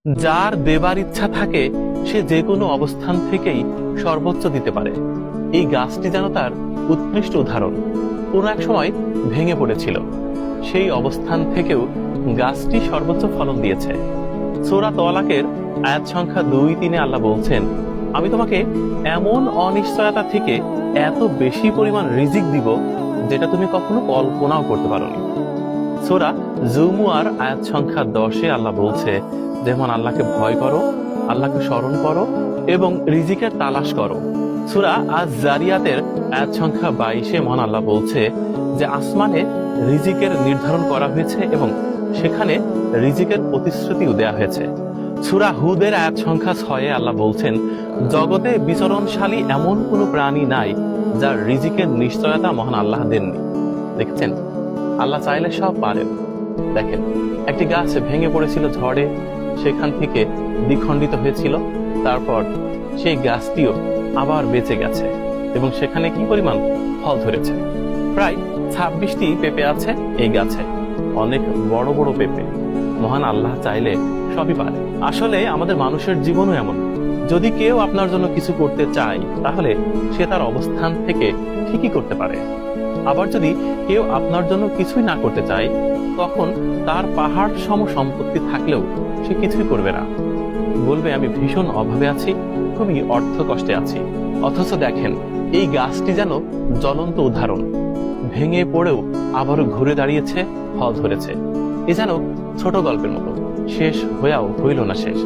যার দেবার ইচ্ছা থাকে সে যে কোনো অবস্থান থেকেই সর্বোচ্চ দিতে পারে। এই গাছটি যেন তার উৎকৃষ্ট উদাহরণ। কোনো এক সময় ভেঙে পড়েছিল, সেই অবস্থান থেকেও গাছটি সর্বোচ্চ ফলন দিয়েছে। সূরা তলাকের আয়াত সংখ্যা 2-3 আল্লাহ বলছেন, আমি তোমাকে এমন অনিশ্চয়তা থেকে এত বেশি পরিমাণ রিজিক দিব যেটা তুমি কখনো কল্পনাও করতে পারোনি। সূরা জুমুয়ার আয়াত সংখ্যা 10 আল্লাহ বলছে, যেমন আল্লাহকে ভয় করো, আল্লাহকে স্মরণ করো এবং রিজিকের তালাশ করো। সূরা আজ-জারিয়াতের আয়াত সংখ্যা 22 মহান আল্লাহ বলছে যে আসমানে রিজিকের নির্ধারণ করা হয়েছে এবং সেখানে রিজিকের প্রতিশ্রুতিও দেয়া হয়েছে। সূরা হুদের আয়াত সংখ্যা 6 আল্লাহ বলছেন, জগতে বিচরণশালী এমন কোনো প্রাণী নাই যার রিজিকের নিশ্চয়তা মহান আল্লাহ দেননি। দেখছেন, আল্লাহ চাইলে সব পারেন। দেখেন, একটি গাছ ভেঙে পড়েছিল ঝড়ে, সেখান থেকে দ্বিখণ্ডিত হয়েছিল, তারপর সেই গাছটিও আবার বেঁচে গেছে এবং সেখানে কি পরিমাণ ফল ধরেছে। প্রায় 26টি পেঁপে আছে এই গাছে, অনেক বড় বড় পেঁপে। মহান আল্লাহ চাইলে সবই পারে। আসলে আমাদের মানুষের জীবনও এমন, যদি কেউ আপনার জন্য কিছু করতে চায় তাহলে সে তার অবস্থান থেকে ঠিকই করতে পারে। আবার যদি কেউ আপনার জন্য কিছুই না করতে চায়, তখন তার পাহাড় সম সম্পত্তি থাকলেও সে কিছুই করবে না, বলবে আমি ভীষণ অভাবে আছি, খুবই অর্থ কষ্টে আছি। অথচ দেখেন, এই গাছটি যেন জ্বলন্ত উদাহরণ। ভেঙে পড়েও আবারও ঘুরে দাঁড়িয়েছে, ফল ধরেছে। এ যেন ছোট গল্পের মতো, শেষ হয়েও হইল না শেষ।